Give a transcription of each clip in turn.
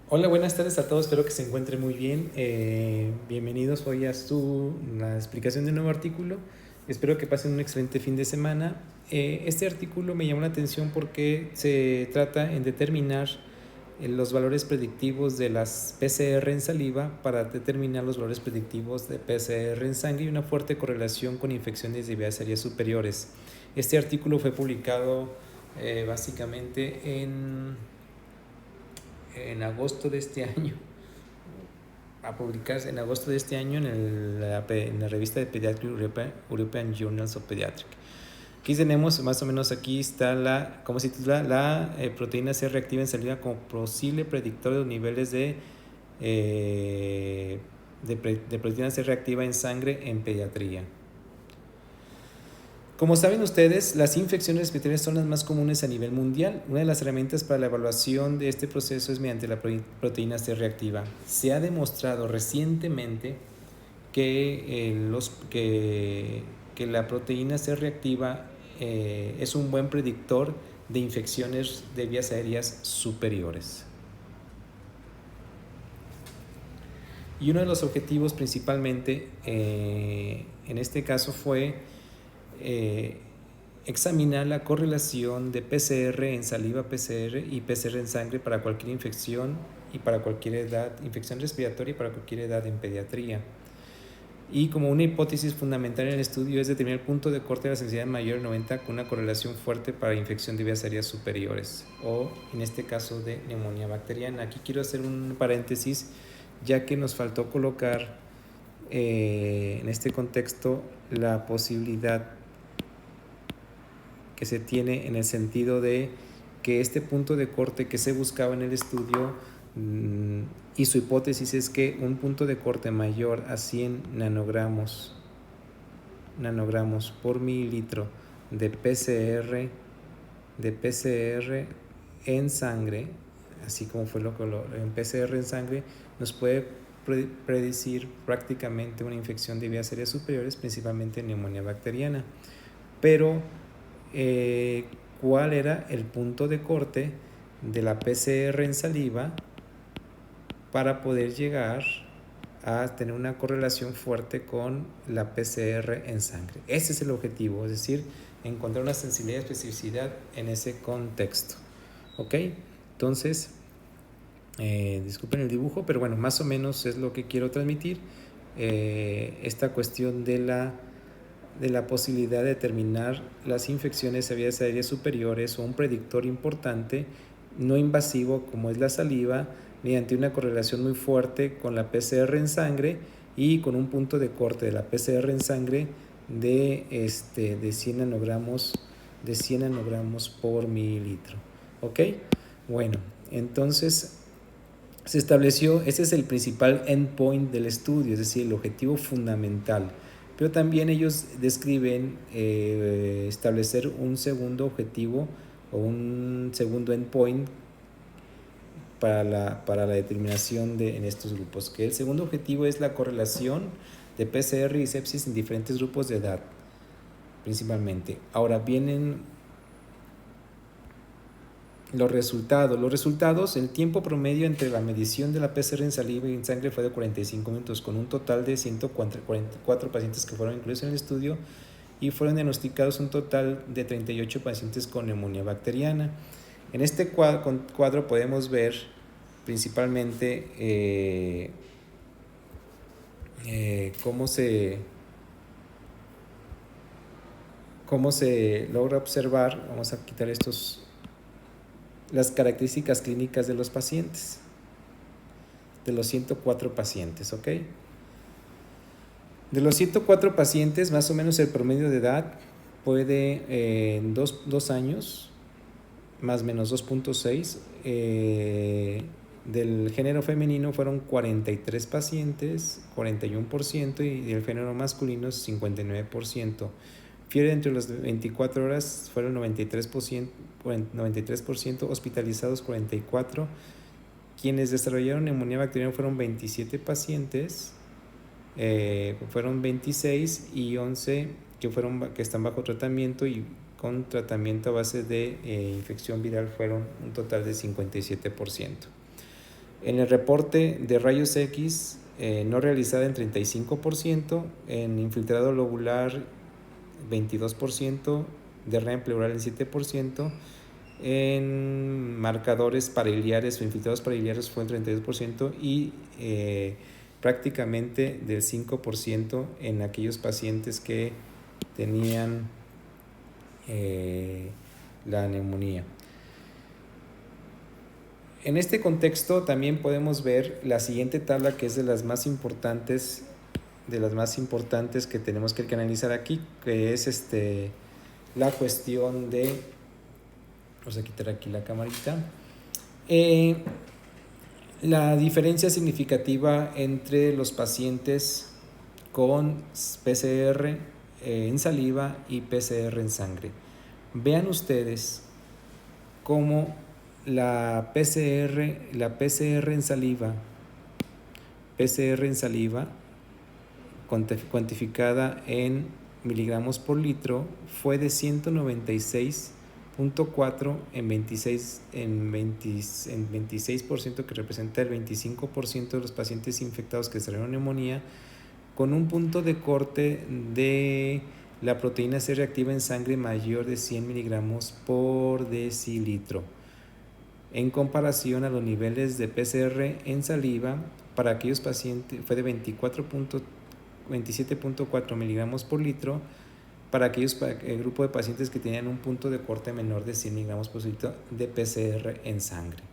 Hola, buenas tardes a todos, espero que se encuentren muy bien. Bienvenidos hoy a la explicación de un nuevo artículo. Espero que pasen un excelente fin de semana. Este artículo me llamó la atención porque se trata en determinar los valores predictivos de las PCR en saliva para determinar los valores predictivos de PCR en sangre y una fuerte correlación con infecciones de vías aéreas superiores. Este artículo fue publicado básicamente en agosto de este año, a publicarse en agosto de este año en la revista de Pediatric European Journals of Pediatric. Aquí tenemos más o menos, aquí está ¿cómo se titula? La proteína C reactiva en saliva como posible predictor de los niveles de proteína C reactiva en sangre en pediatría. Como saben ustedes, las infecciones respiratorias son las más comunes a nivel mundial. Una de las herramientas para la evaluación de este proceso es mediante la proteína C reactiva. Se ha demostrado recientemente que la proteína C reactiva es un buen predictor de infecciones de vías aéreas superiores. Y uno de los objetivos principalmente en este caso fue examinar la correlación de PCR en saliva PCR y PCR en sangre para cualquier infección y para cualquier edad, infección respiratoria y para cualquier edad en pediatría. Y como una hipótesis fundamental en el estudio es determinar el punto de corte de la sensibilidad mayor de 90 con una correlación fuerte para infección de vías aéreas superiores o en este caso de neumonía bacteriana. Aquí quiero hacer un paréntesis ya que nos faltó colocar en este contexto la posibilidad que se tiene en el sentido de que este punto de corte que se buscaba en el estudio y su hipótesis es que un punto de corte mayor a 100 nanogramos por mililitro de PCR en sangre, así como fue en PCR en sangre, nos puede predecir prácticamente una infección de vías aéreas superiores, principalmente neumonía bacteriana. Pero ¿cuál era el punto de corte de la PCR en saliva para poder llegar a tener una correlación fuerte con la PCR en sangre? Ese es el objetivo, es decir, encontrar una sensibilidad y especificidad en ese contexto. ¿Ok? Entonces, disculpen el dibujo, pero bueno, más o menos es lo que quiero transmitir. Esta cuestión de la posibilidad de determinar las infecciones de vías aéreas superiores o un predictor importante no invasivo como es la saliva mediante una correlación muy fuerte con la PCR en sangre y con un punto de corte de la PCR en sangre de 100 nanogramos por mililitro. ¿Ok? Bueno, entonces se estableció, ese es el principal endpoint del estudio, es decir, el objetivo fundamental. Pero también ellos describen establecer un segundo objetivo o un segundo endpoint para la determinación en estos grupos, que el segundo objetivo es la correlación de PCR y sepsis en diferentes grupos de edad, principalmente. Ahora vienen los resultados, el tiempo promedio entre la medición de la PCR en saliva y en sangre fue de 45 minutos, con un total de 144 pacientes que fueron incluidos en el estudio y fueron diagnosticados un total de 38 pacientes con neumonía bacteriana. En este cuadro podemos ver principalmente cómo se logra observar. Vamos a quitar las características clínicas de los pacientes, de los 104 pacientes, ¿ok? De los 104 pacientes, más o menos el promedio de edad puede en 2 años, más o menos 2.6. Del género femenino fueron 43 pacientes, 41%, y del género masculino 59%. Fiebre entre las 24 horas fueron 93%, hospitalizados 44. Quienes desarrollaron neumonía bacteriana fueron 27 pacientes, fueron 26 y 11 que están bajo tratamiento, y con tratamiento a base de infección viral fueron un total de 57%. En el reporte de rayos X no realizada en 35%, en infiltrado lobular 22%, derrame pleural en 7%, en marcadores pariliares o infiltrados pariliares fue el 32% y prácticamente del 5% en aquellos pacientes que tenían la neumonía. En este contexto también podemos ver la siguiente tabla, que es de las más importantes que tenemos que analizar aquí, que es la cuestión de, vamos a quitar aquí la camarita, la diferencia significativa entre los pacientes con PCR en saliva y PCR en sangre. Vean ustedes cómo la PCR en saliva, cuantificada en miligramos por litro, fue de 196.4 en 26%, que representa el 25% de los pacientes infectados que desarrollaron neumonía, con un punto de corte de la proteína C reactiva en sangre mayor de 100 miligramos por decilitro. En comparación a los niveles de PCR en saliva, para aquellos pacientes fue de 27.4 miligramos por litro, para el grupo de pacientes que tenían un punto de corte menor de 100 miligramos por litro de PCR en sangre.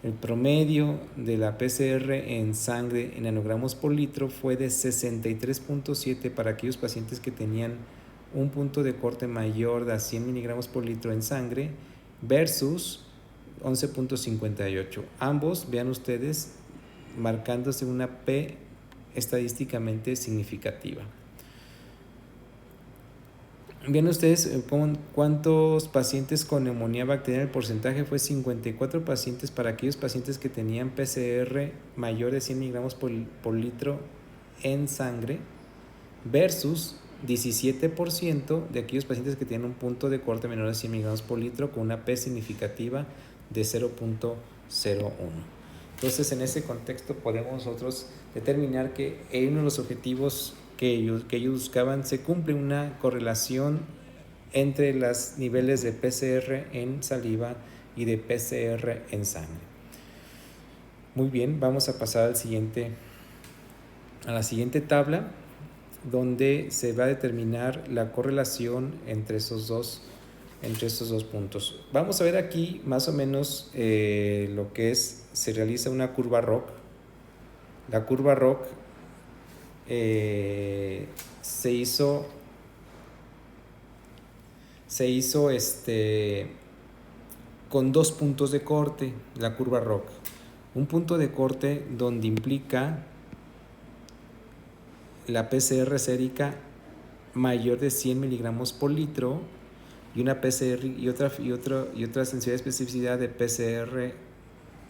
El promedio de la PCR en sangre en nanogramos por litro fue de 63.7 para aquellos pacientes que tenían un punto de corte mayor de 100 miligramos por litro en sangre versus 11.58. Ambos, vean ustedes, marcándose una P estadísticamente significativa. Vean ustedes cuántos pacientes con neumonía bacteriana. El porcentaje fue 54 pacientes para aquellos pacientes que tenían PCR mayor de 100 miligramos por litro en sangre versus 17% de aquellos pacientes que tienen un punto de corte menor de 100 miligramos por litro con una P significativa de 0.01. Entonces, en ese contexto podemos nosotros determinar que en uno de los objetivos que ellos buscaban se cumple una correlación entre los niveles de PCR en saliva y de PCR en sangre. Muy bien, vamos a pasar a la siguiente tabla, donde se va a determinar la correlación entre estos dos puntos. Vamos a ver aquí más o menos lo que se realiza una curva ROC. La curva ROC se hizo con dos puntos de corte, la curva ROC. Un punto de corte donde implica la PCR sérica mayor de 100 miligramos por litro y una PCR y otra sensibilidad de especificidad de PCR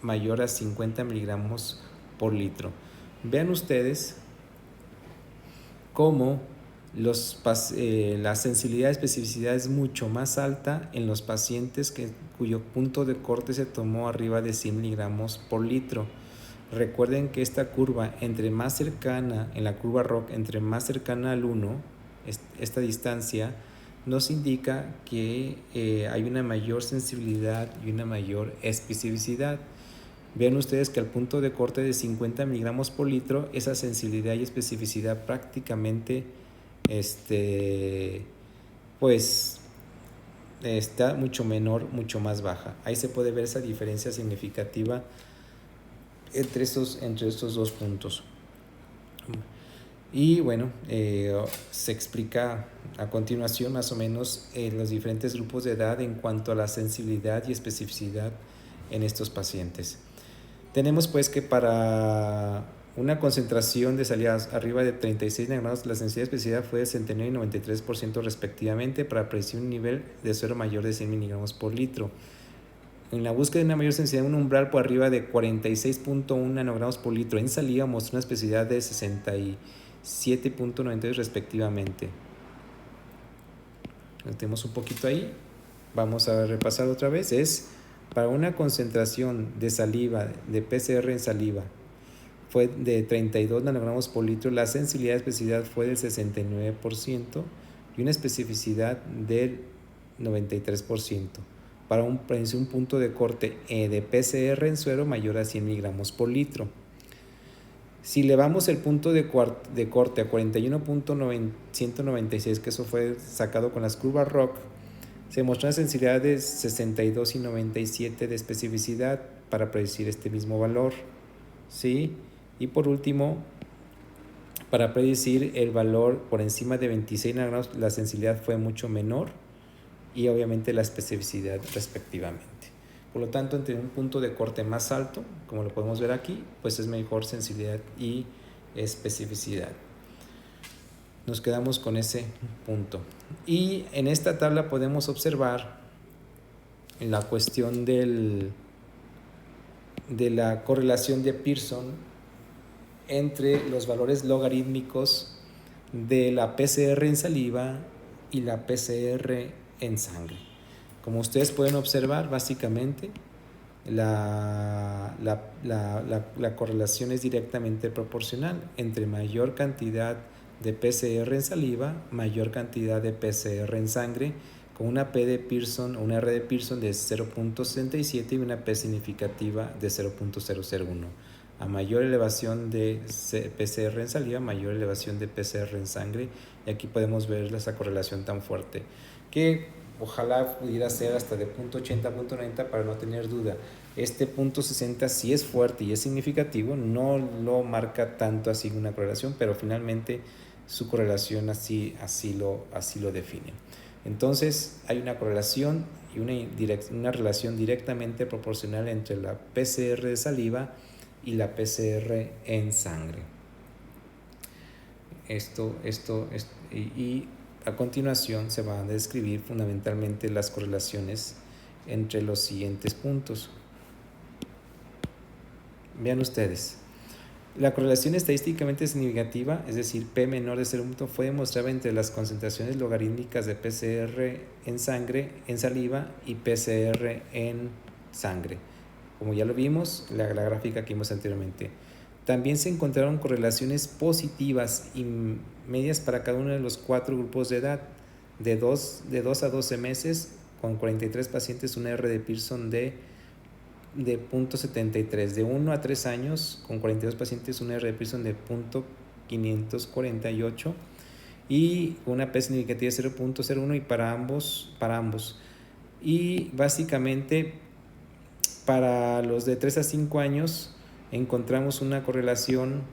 mayor a 50 miligramos por litro. Vean ustedes cómo la sensibilidad de especificidad es mucho más alta en los pacientes cuyo punto de corte se tomó arriba de 100 miligramos por litro. Recuerden que esta curva, en la curva ROC, entre más cercana al 1, esta distancia nos indica que hay una mayor sensibilidad y una mayor especificidad. Vean ustedes que al punto de corte de 50 miligramos por litro, esa sensibilidad y especificidad prácticamente está mucho menor, mucho más baja. Ahí se puede ver esa diferencia significativa entre estos dos puntos. Y bueno, se explica a continuación más o menos los diferentes grupos de edad en cuanto a la sensibilidad y especificidad en estos pacientes. Tenemos pues que para una concentración de salidas arriba de 36 nanogramos, la sensibilidad y especificidad fue de 69 y 93% respectivamente para predecir un nivel de suero mayor de 100 miligramos por litro. En la búsqueda de una mayor sensibilidad, un umbral por arriba de 46.1 nanogramos por litro en saliva mostró una especificidad de 67.92 respectivamente. Tenemos un poquito ahí. Vamos a repasar otra vez. Es para una concentración de saliva, de PCR en saliva, fue de 32 nanogramos por litro, la sensibilidad y especificidad fue del 69% y una especificidad del 93%, para un punto de corte de PCR en suero mayor a 100 miligramos por litro. Si elevamos el punto de corte a 41.196, que eso fue sacado con las curvas ROC, se mostró una sensibilidad de 62 y 97 de especificidad para predecir este mismo valor, ¿sí? Y por último, para predecir el valor por encima de 26 nanogramos, la sensibilidad fue mucho menor y obviamente la especificidad respectivamente. Por lo tanto, entre un punto de corte más alto, como lo podemos ver aquí, pues es mejor sensibilidad y especificidad. Nos quedamos con ese punto. Y en esta tabla podemos observar la cuestión de la correlación de Pearson entre los valores logarítmicos de la PCR en saliva y la PCR en sangre. Como ustedes pueden observar, básicamente la correlación es directamente proporcional. Entre mayor cantidad de PCR en saliva, mayor cantidad de PCR en sangre, con una P de Pearson o una R de Pearson de 0.67 y una P significativa de 0.001. A mayor elevación de PCR en saliva, mayor elevación de PCR en sangre, y aquí podemos ver esa correlación tan fuerte, que ojalá pudiera ser hasta de 0.80 a 0.90 para no tener duda. Este 0.60 sí es fuerte y es significativo, no lo marca tanto así una correlación, pero finalmente su correlación así lo define. Entonces hay una correlación y una relación directamente proporcional entre la PCR de saliva y la PCR en sangre. Y a continuación se van a describir fundamentalmente las correlaciones entre los siguientes puntos. Vean ustedes. La correlación estadísticamente significativa, es decir, P menor de 0.1, fue demostrada entre las concentraciones logarítmicas de PCR en sangre, en saliva y PCR en sangre. Como ya lo vimos, la gráfica que vimos anteriormente. También se encontraron correlaciones positivas y medias para cada uno de los 4 grupos de edad, de 2 a 12 meses, con 43 pacientes, una R de Pearson de 0.73, de 1 a 3 años, con 42 pacientes, una R de Pearson de 0.548 y una P significativa de 0.01 y para ambos. Y básicamente para los de 3 a 5 años encontramos una correlación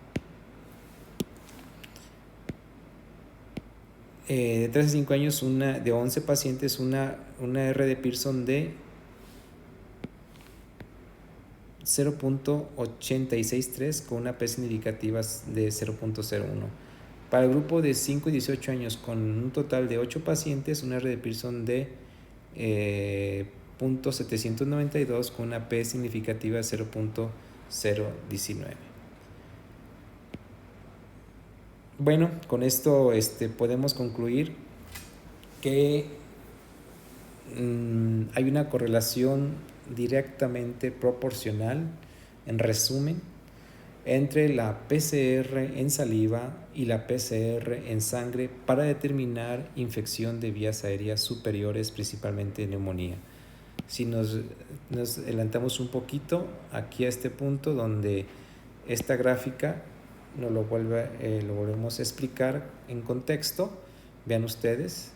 de 3 a 5 años, de 11 pacientes, una R de Pearson de 0.863 con una P significativa de 0.01. Para el grupo de 5 y 18 años, con un total de 8 pacientes, una R de Pearson de 0.792 con una P significativa de 0.019. Bueno, con esto podemos concluir que hay una correlación directamente proporcional, en resumen, entre la PCR en saliva y la PCR en sangre para determinar infección de vías aéreas superiores, principalmente neumonía. Si nos adelantamos un poquito aquí a este punto donde esta gráfica nos lo volvemos a explicar en contexto, vean ustedes.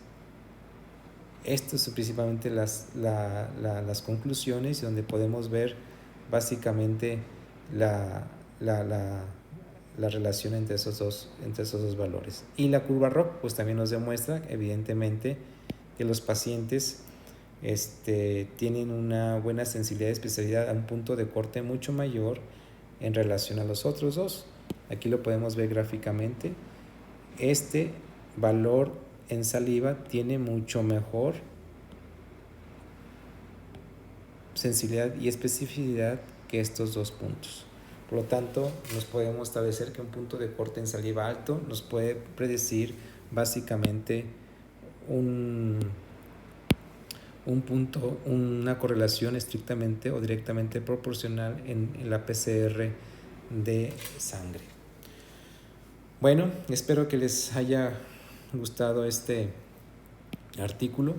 Estas son principalmente las conclusiones, donde podemos ver básicamente la relación entre esos dos valores. Y la curva ROC pues también nos demuestra evidentemente que los pacientes tienen una buena sensibilidad y especialidad a un punto de corte mucho mayor en relación a los otros dos. Aquí lo podemos ver gráficamente. Este valor en saliva tiene mucho mejor sensibilidad y especificidad que estos dos puntos. Por lo tanto, nos podemos establecer que un punto de corte en saliva alto nos puede predecir básicamente una correlación estrictamente o directamente proporcional en la PCR de sangre. Bueno, espero que les haya gustado este artículo,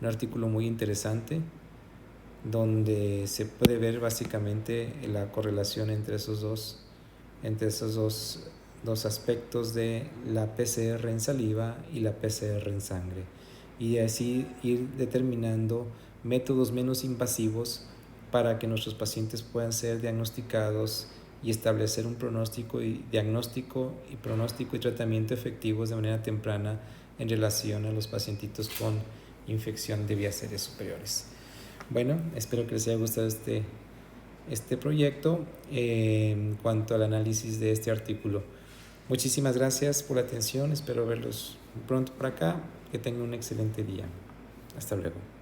un artículo muy interesante donde se puede ver básicamente la correlación entre esos dos aspectos de la PCR en saliva y la PCR en sangre, y así ir determinando métodos menos invasivos para que nuestros pacientes puedan ser diagnosticados y establecer un pronóstico y tratamiento efectivos de manera temprana en relación a los pacientitos con infección de vías aéreas superiores. Bueno, espero que les haya gustado este proyecto en cuanto al análisis de este artículo. Muchísimas gracias por la atención, espero verlos pronto por acá, que tengan un excelente día. Hasta luego.